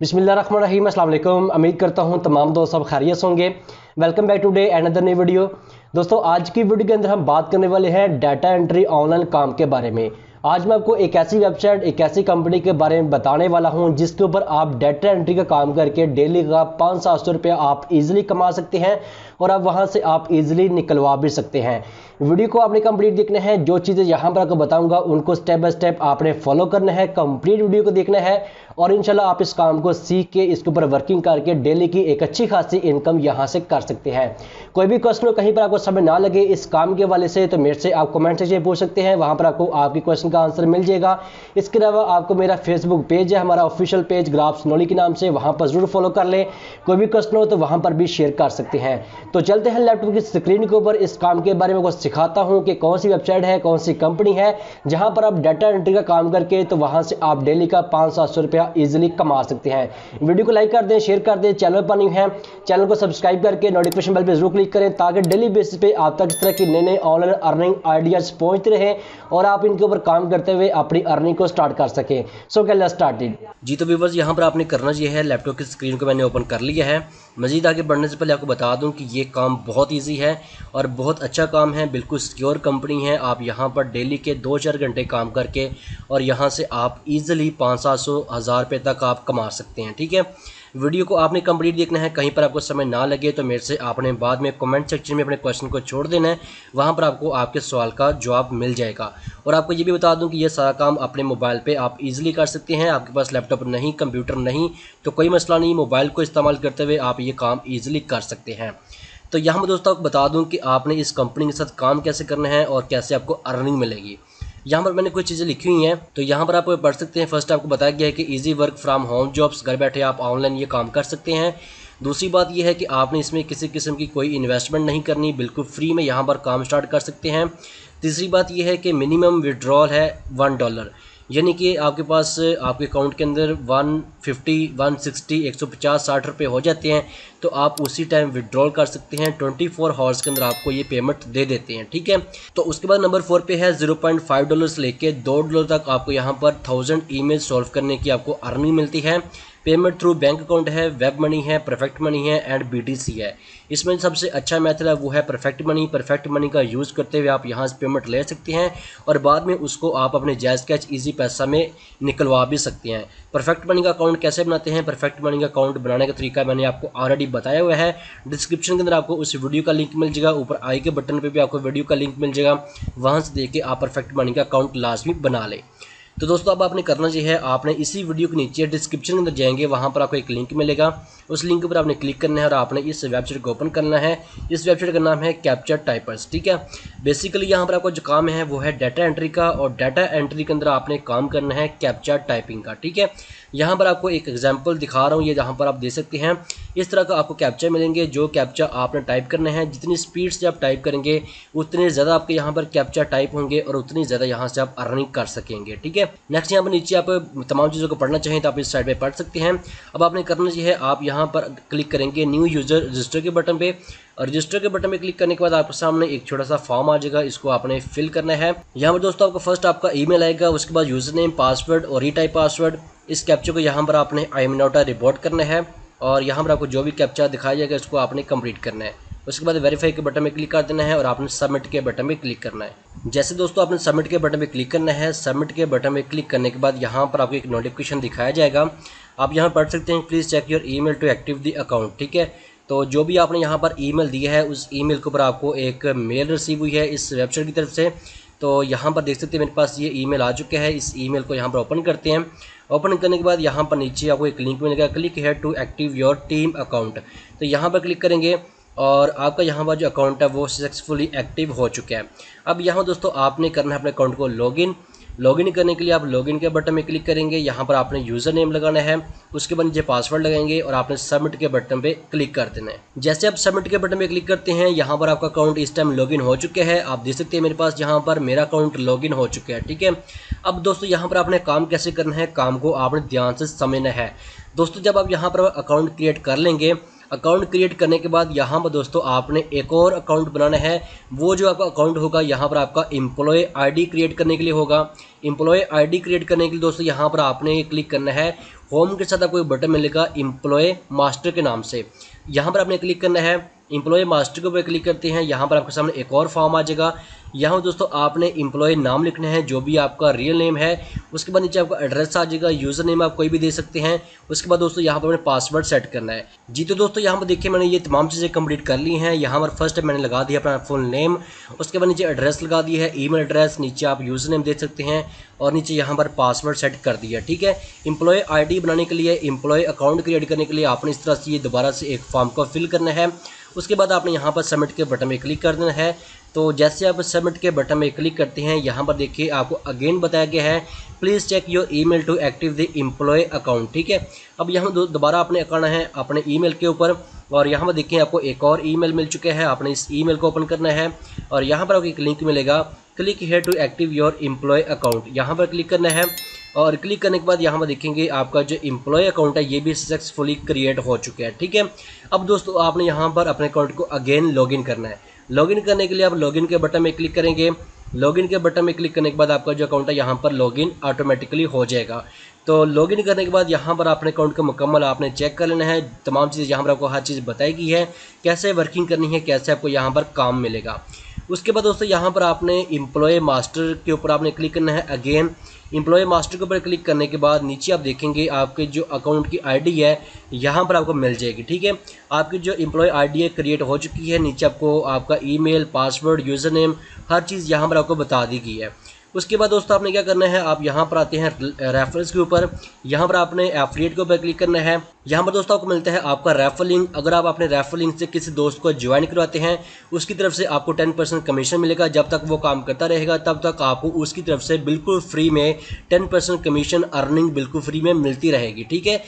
बिस्मिल्लाहिर्रहमानिर्रहीम, अस्सलाम वालेकुम। उम्मीद करता हूँ तमाम दोस्त सब खैरियत होंगे। Welcome back today another new video. दोस्तों, आज की वीडियो के अंदर हम बात करने वाले हैं डाटा एंट्री ऑनलाइन काम के बारे में। आज मैं आपको एक ऐसी वेबसाइट, एक ऐसी कंपनी के बारे में बताने वाला हूं जिसके ऊपर आप डाटा एंट्री का काम करके डेली का 500-700 रुपया आप इजीली कमा सकते हैं और अब वहां से आप इजीली निकलवा भी सकते हैं। वीडियो को आपने कंप्लीट देखना है। जो चीज़ें यहाँ पर आपको बताऊंगा उनको स्टेप बाय स्टेप आपने फॉलो करना है, कंप्लीट वीडियो को देखना है और इंशाल्लाह आप इस काम को सीख के इसके ऊपर वर्किंग करके डेली की एक अच्छी खासी इनकम यहाँ से कर सकते हैं। कोई भी क्वेश्चन हो, कहीं पर आपको समझ ना लगे इस काम के हवाले से, तो मेरे से आप कमेंट सेक्शन में पूछ सकते हैं। वहाँ पर आपको आपके क्वेश्चन का आंसर मिल जाएगा। इसके अलावा आपको मेरा फेसबुक पेज है, हमारा ऑफिशियल पेज ग्राफ्स नॉलेज के नाम से, वहाँ पर जरूर फॉलो कर लें। कोई भी क्वेश्चन हो तो वहाँ पर भी शेयर कर सकते हैं। तो चलते हैं लैपटॉप की स्क्रीन के ऊपर, इस काम के बारे में कुछ सिखाता हूँ कि कौन सी वेबसाइट है, कौन सी कंपनी है जहाँ पर आप डाटा एंट्री का काम करके तो वहाँ से आप डेली का 500-700 रुपया ईजिली कमा सकते हैं। वीडियो को लाइक कर दें, शेयर कर दें। चैनल पर नहीं है, चैनल को सब्सक्राइब करके नोटिफिकेशन बेल पे जरूर क्लिक करें ताकि डेली बेसिस पे आप तक इस तरह की नए नए ऑनलाइन अर्निंग आइडियाज पहुंचते रहे और आप इनके ऊपर काम करते हुए अपनी अर्निंग को स्टार्ट कर सकें। So let's start it. जी तो व्यूअर्स, यहाँ पर आपने करना ये है, लैपटॉप की स्क्रीन को मैंने ओपन कर लिया है। मज़ीद आगे बढ़ने से पहले आपको बता दूं कि ये काम बहुत इजी है और बहुत अच्छा काम है, बिल्कुल सिक्योर कंपनी है। आप यहाँ पर डेली के 2-4 घंटे काम करके और यहाँ से आप इजीली 500-700 रुपये तक आप कमा सकते हैं। ठीक है, वीडियो को आपने कंप्लीट देखना है। कहीं पर आपको समय ना लगे तो मेरे से आपने बाद में कमेंट सेक्शन में अपने क्वेश्चन को छोड़ देना है, वहाँ पर आपको आपके सवाल का जवाब मिल जाएगा। और आपको ये भी बता दूं कि ये सारा काम अपने मोबाइल पे आप इजीली कर सकते हैं। आपके पास लैपटॉप नहीं, कंप्यूटर नहीं, तो कोई मसला नहीं, मोबाइल को इस्तेमाल करते हुए आप ये काम ईजिली कर सकते हैं। तो यहाँ मैं दोस्तों आपको बता दूँ कि आपने इस कंपनी के साथ काम कैसे करना है और कैसे आपको अर्निंग मिलेगी। यहाँ पर मैंने कुछ चीज़ें लिखी हुई हैं, तो यहाँ पर आप पढ़ सकते हैं। फर्स्ट आपको बताया गया है कि easy work from home jobs, घर बैठे आप ऑनलाइन ये काम कर सकते हैं। दूसरी बात यह है कि आपने इसमें किसी किस्म की कोई इन्वेस्टमेंट नहीं करनी, बिल्कुल फ्री में यहाँ पर काम स्टार्ट कर सकते हैं। तीसरी बात यह है कि मिनिमम विड्रॉल है $1, यानी कि आपके पास आपके अकाउंट के अंदर 150, 160, 150, 60 रुपये हो जाते हैं तो आप उसी टाइम विड्रॉल कर सकते हैं। 24 आवर्स के अंदर आपको ये पेमेंट दे देते हैं। ठीक है, तो उसके बाद नंबर 4 पे है $0.5 से लेके $2 तक आपको यहाँ पर 1000 ईमेल सॉल्व करने की आपको अर्निंग मिलती है। पेमेंट थ्रू बैंक अकाउंट है, वेब मनी है, परफेक्ट मनी है एंड BTC है। इसमें सबसे अच्छा मेथड है वो है परफेक्ट मनी। परफेक्ट मनी का यूज़ करते हुए आप यहाँ से पेमेंट ले सकते हैं और बाद में उसको आप अपने जायज़ कैश ईजी पैसा में निकलवा भी सकते हैं। परफेक्ट मनी का अकाउंट कैसे बनाते हैं, परफेक्ट मनी का अकाउंट बनाने का तरीका मैंने आपको ऑलरेडी बताया हुआ है। डिस्क्रिप्शन के अंदर आपको उस वीडियो का लिंक मिल जाएगा, ऊपर आई के बटन पर भी आपको वीडियो का लिंक मिल जाएगा, वहाँ से देख के आप परफेक्ट मनी का अकाउंट लाजमी बना लें। तो दोस्तों, अब आपने करना ये है, आपने इसी वीडियो के नीचे डिस्क्रिप्शन के अंदर जाएंगे, वहाँ पर आपको एक लिंक मिलेगा। उस लिंक पर आपने क्लिक करना है और आपने इस वेबसाइट को ओपन करना है। इस वेबसाइट का नाम है कैप्चा टाइपर्स। ठीक है, बेसिकली यहाँ पर आपको जो काम है वो है डाटा एंट्री का, और डाटा एंट्री के अंदर आपने काम करना है कैप्चा टाइपिंग का। ठीक है, यहाँ पर आपको एक एग्जाम्पल दिखा रहा हूँ, ये जहाँ पर आप देख सकते हैं इस तरह का आपको कैप्चा मिलेंगे। जो कैप्चा आपने टाइप करना है, जितनी स्पीड से आप टाइप करेंगे उतने ज़्यादा आपके यहाँ पर कैप्चा टाइप होंगे और उतनी ज़्यादा यहाँ से आप अर्निंग कर सकेंगे। ठीक है, नेक्स्ट यहाँ पर नीचे आप तमाम चीज़ों को पढ़ना चाहें तो आप इस साइड पे पढ़ सकते हैं। अब आपने करना चाहिए, आप यहाँ पर क्लिक करेंगे न्यू यूज़र रजिस्टर के बटन पे, और रजिस्टर के बटन पे क्लिक करने के बाद आपके सामने एक छोटा सा फॉर्म आ जाएगा, इसको आपने फिल करना है। यहाँ पर दोस्तों आपको फर्स्ट आपका ईमेल आएगा, उसके बाद यूज़र नेम, पासवर्ड और रीटाइप पासवर्ड। इस कैप्चा को यहाँ पर आपने I am not a report करना है और यहाँ पर आपको जो भी कैप्चा दिखाया जाएगा इसको आपने कंप्लीट करना है। उसके बाद वेरीफाई के बटन में क्लिक कर देना है और आपने सबमिट के बटन में क्लिक करना है। जैसे दोस्तों आपने सबमिट के बटन में क्लिक करना है, सबमिट के बटन में क्लिक करने के बाद यहाँ पर आपको एक नोटिफिकेशन दिखाया जाएगा। आप यहाँ पढ़ सकते हैं, please check your email to active the account. ठीक है, तो जो भी आपने यहाँ पर ईमेल दिया है उस ईमेल के ऊपर आपको एक मेल रिसीव हुई है इस वेबसाइट की तरफ से। तो यहाँ पर देख सकते हैं मेरे पास ये ईमेल आ चुका है। इस ईमेल को यहाँ पर ओपन करते हैं। ओपन करने के बाद यहाँ पर नीचे आपको एक लिंक मिलेगा, क्लिक है to active your team account. तो यहाँ पर क्लिक करेंगे और आपका यहाँ पर जो अकाउंट है वो सक्सेसफुली एक्टिव हो चुका है। अब यहाँ दोस्तों आपने करना है अपने अकाउंट को लॉगिन करने के लिए आप लॉगिन के बटन में क्लिक करेंगे। यहाँ पर आपने यूज़र नेम लगाना है, उसके बाद नीचे पासवर्ड लगाएंगे और आपने सबमिट के बटन पे क्लिक कर देना है। जैसे आप सबमिट के बटन पे क्लिक करते हैं, यहाँ पर आपका अकाउंट इस टाइम लॉगिन हो चुका है। आप देख सकते हैं मेरे पास यहाँ पर मेरा अकाउंट लॉगिन हो चुका है। ठीक है, अब दोस्तों यहाँ पर आपने काम कैसे करना है, काम को आपने ध्यान से समझना है। दोस्तों, जब आप यहाँ पर अकाउंट क्रिएट कर लेंगे, अकाउंट क्रिएट करने के बाद यहाँ पर दोस्तों आपने एक और अकाउंट बनाना है। वो जो आपका अकाउंट होगा यहाँ पर आपका एम्प्लॉय आईडी क्रिएट करने के लिए होगा। एम्प्लॉय आईडी क्रिएट करने के लिए दोस्तों यहाँ पर आपने क्लिक करना है, होम के साथ आपको एक बटन मिलेगा एम्प्लॉय मास्टर के नाम से, यहाँ पर आपने क्लिक करना है। एम्प्लॉय मास्टर के ऊपर क्लिक करते हैं, यहाँ पर आपके सामने एक और फॉर्म आ जाएगा। यहाँ दोस्तों आपने एम्प्लॉय नाम लिखना है जो भी आपका रियल नेम है। उसके बाद नीचे आपका एड्रेस आ जाएगा, यूज़र नेम आप कोई भी दे सकते हैं। उसके बाद दोस्तों यहाँ पर मैंने पासवर्ड सेट करना है जी। तो दोस्तों यहाँ पर देखिए मैंने ये तमाम चीज़ें कंप्लीट कर ली हैं। यहाँ पर फर्स्ट मैंने लगा दिया अपना फुल नेम, उसके बाद नीचे एड्रेस लगा दिया है, ईमेल एड्रेस, नीचे आप यूज़र नेम दे सकते हैं और नीचे यहाँ पर पासवर्ड सेट कर दिया। ठीक है, एम्प्लॉय आईडी बनाने के लिए, एम्प्लॉय अकाउंट क्रिएट करने के लिए आपने इस तरह से ये दोबारा से एक फॉर्म को फिल करना है। उसके बाद आपने यहाँ पर सबमिट के बटन में क्लिक कर देना है। तो जैसे आप सबमिट के बटन में क्लिक करते हैं, यहाँ पर देखिए आपको अगेन बताया गया है please check your email to active the employ account. ठीक है, अब यहाँ दोबारा आपने आना है अपने ईमेल के ऊपर और यहाँ पर देखिए आपको एक और ईमेल मिल चुका है। आपने इस ईमेल को ओपन करना है और यहाँ पर आपको एक लिंक मिलेगा, click here to active your employ account, यहाँ पर क्लिक करना है। और क्लिक करने के बाद यहाँ पर देखेंगे आपका जो एम्प्लॉय अकाउंट है ये भी सक्सेसफुली क्रिएट हो चुका है। ठीक है, अब दोस्तों आपने यहाँ पर अपने अकाउंट को अगेन लॉगिन करना है। लॉगिन करने के लिए आप लॉगिन के बटन में क्लिक करेंगे। लॉगिन के बटन में क्लिक करने के बाद आपका जो अकाउंट है यहाँ पर लॉगिन ऑटोमेटिकली हो जाएगा। तो लॉगिन करने के बाद यहाँ पर अपने अकाउंट को मुकम्मल आपने चेक कर लेना है। तमाम चीज़ें यहाँ पर आपको हर चीज़ बताई गई है, कैसे वर्किंग करनी है, कैसे आपको यहाँ पर काम मिलेगा। उसके बाद दोस्तों यहाँ पर आपने एम्प्लॉय मास्टर के ऊपर आपने क्लिक करना है। अगेन एम्प्लॉय मास्टर के ऊपर क्लिक करने के बाद नीचे आप देखेंगे आपके जो अकाउंट की आईडी है यहाँ पर आपको मिल जाएगी। ठीक है, आपकी जो एम्प्लॉय आईडी है क्रिएट हो चुकी है। नीचे आपको आपका ईमेल, पासवर्ड, यूज़र नेम हर चीज़ यहाँ पर आपको बता दी गई है। उसके बाद दोस्तों आपने क्या करना है, आप यहाँ पर आते हैं रेफरेंस के ऊपर, यहाँ पर आपने एफिलिएट के ऊपर क्लिक करना है। यहाँ पर दोस्तों आपको मिलता है आपका रेफर लिंक। अगर आप अपने रेफर लिंक से किसी दोस्त को ज्वाइन करवाते हैं उसकी तरफ से आपको 10% कमीशन मिलेगा। जब तक वो काम करता रहेगा तब तक आपको उसकी तरफ से बिल्कुल फ्री में 10% कमीशन अर्निंग बिल्कुल फ्री में मिलती रहेगी। ठीक है,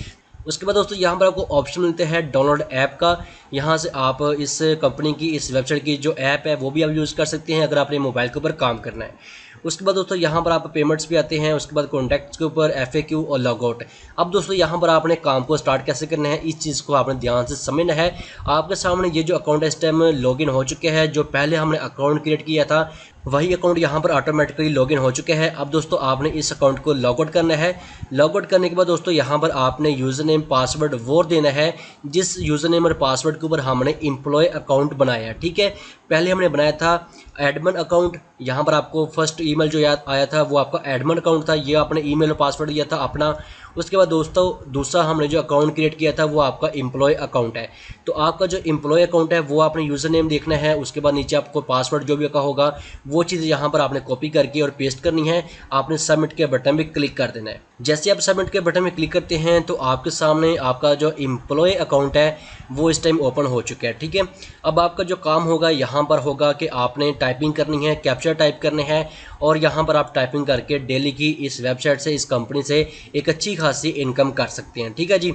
उसके बाद दोस्तों यहाँ पर आपको ऑप्शन मिलते हैं डाउनलोड ऐप का। यहाँ से आप इस कंपनी की, इस वेबसाइट की जो ऐप है वो भी आप यूज़ कर सकते हैं अगर आपने मोबाइल के ऊपर काम करना है। उसके बाद दोस्तों यहाँ पर आप पेमेंट्स भी आते हैं। उसके बाद कॉन्टैक्ट्स के ऊपर FAQ और लॉगआउट। अब दोस्तों यहाँ पर आपने काम को स्टार्ट कैसे करना है इस चीज़ को आपने ध्यान से समझना है। आपके सामने ये जो अकाउंट इस टाइम लॉगिन हो चुके हैं, जो पहले हमने अकाउंट क्रिएट किया था वही अकाउंट यहाँ पर ऑटोमेटिकली लॉगिन हो चुके हैं। अब दोस्तों आपने इस अकाउंट को लॉगआउट करना है। लॉगआउट करने के बाद दोस्तों यहाँ पर आपने यूज़र नेम, पासवर्ड वो देना है जिस यूज़र नेम और पासवर्ड के ऊपर हमने एम्प्लॉय अकाउंट बनाया। ठीक है, पहले हमने बनाया था एडमिन अकाउंट। यहाँ पर आपको फर्स्ट ईमेल जो याद आया था वो आपका एडमिन अकाउंट था, ये आपने ईमेल और पासवर्ड दिया था अपना। उसके बाद दोस्तों दूसरा हमने जो अकाउंट क्रिएट किया था वो आपका एम्प्लॉय अकाउंट है। तो आपका जो एम्प्लॉय अकाउंट है वो आपने यूज़र नेम देखना है। उसके बाद नीचे आपको पासवर्ड जो भी का होगा वो चीज़ यहाँ पर आपने कॉपी करके और पेस्ट करनी है। आपने सबमिट के बटन में क्लिक कर देना है। जैसे आप सबमिट के बटन में क्लिक करते हैं तो आपके सामने आपका जो एम्प्लॉय अकाउंट है वो इस टाइम ओपन हो चुका है। ठीक है, अब आपका जो काम होगा यहाँ पर होगा कि आपने टाइपिंग करनी है, कैप्चा टाइप करने हैं और यहाँ पर आप टाइपिंग करके डेली की इस वेबसाइट से, इस कंपनी से एक अच्छी खासी इनकम कर सकते हैं। ठीक है जी,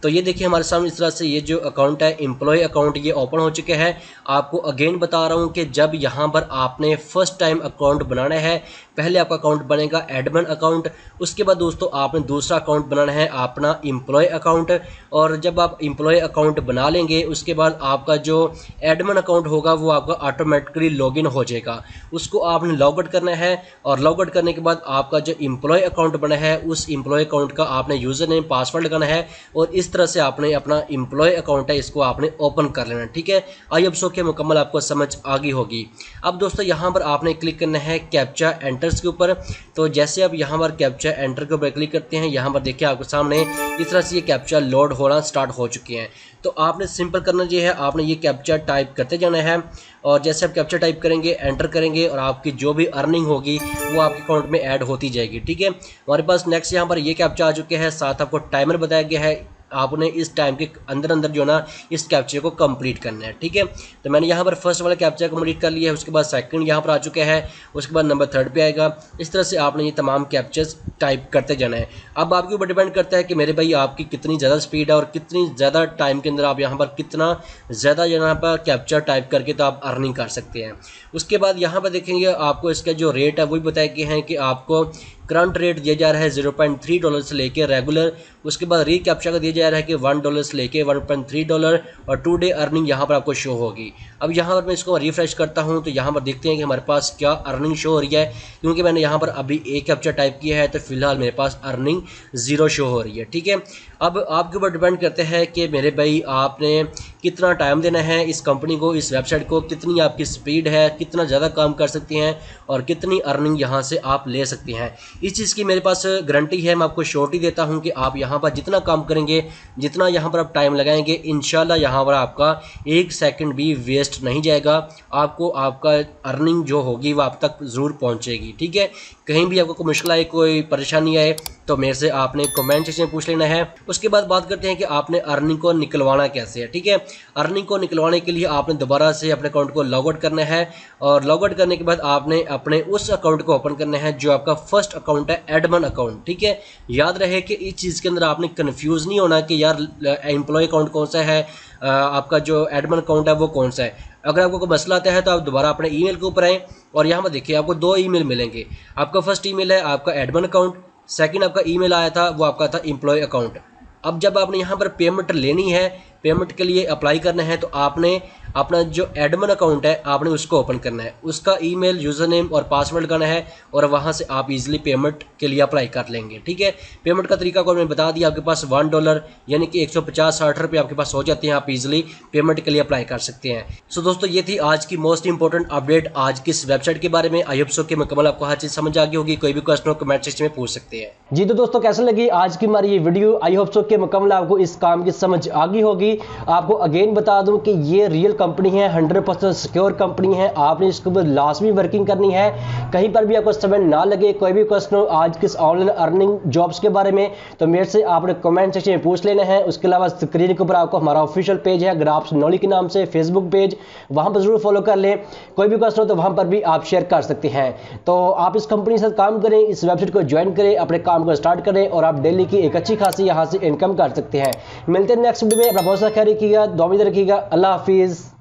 तो ये देखिए हमारे सामने इस तरह से ये जो अकाउंट है एम्प्लॉय अकाउंट ये ओपन हो चुके हैं। आपको अगेन बता रहा हूँ कि जब यहाँ पर आपने फर्स्ट टाइम अकाउंट बनाना है, पहले आपका अकाउंट बनेगा एडमिन अकाउंट। उसके बाद दोस्तों आपने दूसरा अकाउंट बनाना है अपना एम्प्लॉय अकाउंट। और जब आप एम्प्लॉय अकाउंट बना लेंगे उसके बाद आपका जो एडमिन अकाउंट होगा वो आपका ऑटोमेटिकली लॉगिन हो जाएगा। उसको आपने लॉगआउट करना है और लॉगआउट करने के बाद आपका जो एम्प्लॉय अकाउंट बना है उस एम्प्लॉय अकाउंट का आपने यूज़र नेम, पासवर्ड लगाना है और इस तरह से आपने अपना एम्प्लॉय अकाउंट है इसको आपने ओपन कर लेना। ठीक है, आई अब के मुकम्मल आपको समझ आ गई होगी। अब दोस्तों यहाँ पर आपने क्लिक करना है कैप्चा एंटर्स के ऊपर। तो जैसे आप यहाँ पर कैप्चा एंटर के ऊपर क्लिक करते हैं, यहाँ पर देखिए आपके सामने इस तरह से ये कैप्चा लोड होना स्टार्ट हो चुके हैं। तो आपने सिंपल करना जो है, आपने ये कैप्चा टाइप करते जाना है और जैसे आप कैप्चा टाइप करेंगे, एंटर करेंगे और आपकी जो भी अर्निंग होगी वो आपके अकाउंट में ऐड होती जाएगी। ठीक है, हमारे पास नेक्स्ट यहाँ पर ये कैप्चा आ चुके हैं, साथ आपको टाइमर बताया गया है। आपने इस टाइम के अंदर अंदर जो ना इस कैप्चे को कंप्लीट करना है। ठीक है, तो मैंने यहाँ पर फर्स्ट वाला कैप्चा कंप्लीट कर लिया है। उसके बाद सेकंड यहाँ पर आ चुका है, उसके बाद नंबर 3 पे आएगा। इस तरह से आपने ये तमाम कैप्चर्स टाइप करते जाना है। अब आपके ऊपर डिपेंड करता है कि मेरे भाई आपकी कितनी ज़्यादा स्पीड है और कितनी ज़्यादा टाइम के अंदर आप यहाँ पर कितना ज़्यादा यहाँ पर कैप्चा टाइप करके तो आप अर्निंग कर सकते हैं। उसके बाद यहाँ पर देखेंगे आपको इसका जो रेट है वही बताया गया है कि आपको करंट रेट दिया जा रहा है $0.3 से लेकर रेगुलर। उसके बाद री कैप्चा का दिया जा रहा है कि $1 से लेके $1.3 और 2 डे अर्निंग यहाँ पर आपको शो होगी। अब यहाँ पर मैं इसको रिफ्रेश करता हूँ तो यहाँ पर देखते हैं कि हमारे पास क्या अर्निंग शो हो रही है, क्योंकि मैंने यहाँ पर अभी एक कैप्चा टाइप किया है तो फिलहाल मेरे पास अर्निंग 0 शो हो रही है। ठीक है, अब आपके ऊपर डिपेंड करते हैं कि मेरे भाई आपने कितना टाइम देना है इस कंपनी को, इस वेबसाइट को, कितनी आपकी स्पीड है, कितना ज़्यादा काम कर सकती हैं और कितनी अर्निंग यहाँ से आप ले सकते हैं। इस चीज़ की मेरे पास गारंटी है, मैं आपको श्योरिटी देता हूँ कि आप यहाँ पर जितना काम करेंगे, जितना यहाँ पर आप टाइम लगाएंगे, इंशाल्लाह यहाँ पर आपका 1 सेकंड भी वेस्ट नहीं जाएगा। आपको आपका अर्निंग जो होगी वो आप तक ज़रूर पहुँचेगी। ठीक है, कहीं भी आपको कोई मुश्किल आए, कोई परेशानी आए तो मेरे से आपने कमेंट सेक्शन में पूछ लेना है। उसके बाद बात करते हैं कि आपने अर्निंग को निकलवाना कैसे है। ठीक है, अर्निंग को निकलवाने के लिए आपने दोबारा से अपने अकाउंट को लॉग आउट करना है और लॉग आउट करने के बाद आपने अपने उस अकाउंट को ओपन करना है जो आपका फर्स्ट अकाउंट है, एडमिन अकाउंट। ठीक है, याद रहे कि इस चीज़ के अंदर आपने कन्फ्यूज़ नहीं होना कि यार एम्प्लॉय अकाउंट कौन सा है, आपका जो एडमिन अकाउंट है वो कौन सा है। अगर आपको कोई मसला आता है तो आप दोबारा अपने ईमेल के ऊपर आएँ और यहाँ पर देखिए आपको 2 ईमेल मिलेंगे। आपका फर्स्ट ईमेल है आपका एडमिन अकाउंट, सेकंड आपका ईमेल आया था वो आपका था एम्प्लॉय अकाउंट। अब जब आपने यहाँ पर पेमेंट लेनी है, पेमेंट के लिए अप्लाई करना है तो आपने अपना जो एडमिन अकाउंट है आपने उसको ओपन करना है, उसका ईमेल, यूज़र नेम और पासवर्ड करना है और वहाँ से आप इजीली पेमेंट के लिए अप्लाई कर लेंगे। ठीक है, पेमेंट का तरीका को मैंने बता दिया, आपके पास $1 यानी कि 150-60 रुपये आपके पास हो जाते हैं, आप इजीली पेमेंट के लिए अप्लाई कर सकते हैं। सो दोस्तों ये थी आज की मोस्ट इंपॉर्टेंट अपडेट आज की इस वेबसाइट के बारे में। आई होप सो कि मुकम्मल आपको हर चीज़ समझ आ गई होगी। कोई भी क्वेश्चन हो कमेंट सेक्शन में पूछ सकते हैं। जी तो दोस्तों कैसे लगी आज की हमारी ये वीडियो, आई होप सो कि मुकम्मल आपको इस काम की समझ आ गई होगी। आपको अगेन बता दूं कि ये रियल कंपनी है, 100% सिक्योर कंपनी है। आपने इसके ऊपर लाजमी वर्किंग करनी है, कहीं पर भी आपको समय ना लगे। कोई भी क्वेश्चन हो आज किस ऑनलाइन अर्निंग जॉब्स के बारे में तो मेरे से आपने कमेंट सेक्शन में पूछ लेना है। उसके अलावा स्क्रीन के ऊपर आपको हमारा ऑफिशियल पेज है ग्राफ्स नॉलेज के नाम से, फेसबुक पेज, वहाँ पर जरूर फॉलो कर लें। कोई भी क्वेश्चन हो तो वहाँ पर भी आप शेयर कर सकते हैं। तो आप इस कंपनी के साथ काम करें, इस वेबसाइट को ज्वाइन करें, अपने काम को स्टार्ट करें और आप डेली की एक अच्छी खासी यहाँ से इनकम कर सकते हैं। मिलते हैं नेक्स्ट वीडियो में। अपना बहुत सा ख्याल रखिएगा, दुआ में रखिएगा। अल्लाह हाफिज़।